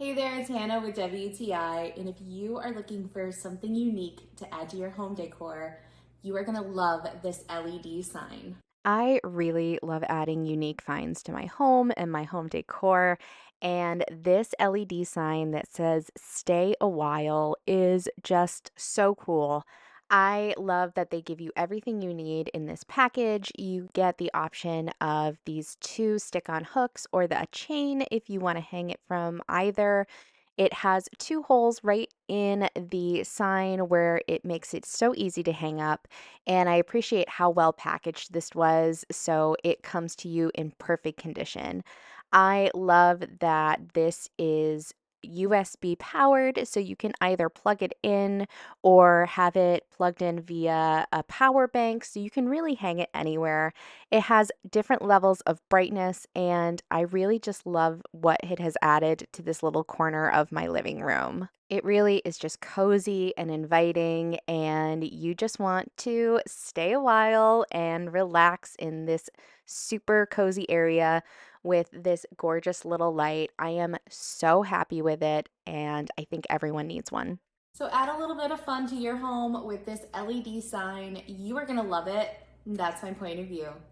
Hey there, it's Hannah with WTI, and if you are looking for something unique to add to your home decor, you are gonna love this LED sign. I really love adding unique finds to my home and my home decor. And this LED sign that says stay a while is just so cool. I love that they give you everything you need in this package. You get the option of these two stick on hooks or a chain if you want to hang it from either. It has two holes right in the sign where it makes it so easy to hang up. And I appreciate how well packaged this was, so it comes to you in perfect condition. I love that this is USB powered, so you can either plug it in or have it plugged in via a power bank, so you can really hang it anywhere. It has different levels of brightness, and I really just love what it has added to this little corner of my living room. It really is just cozy and inviting, and you just want to stay a while and relax in this super cozy area with this gorgeous little light. I am so happy with it, and I think everyone needs one. So add a little bit of fun to your home with this LED sign. You are gonna love it. That's my point of view.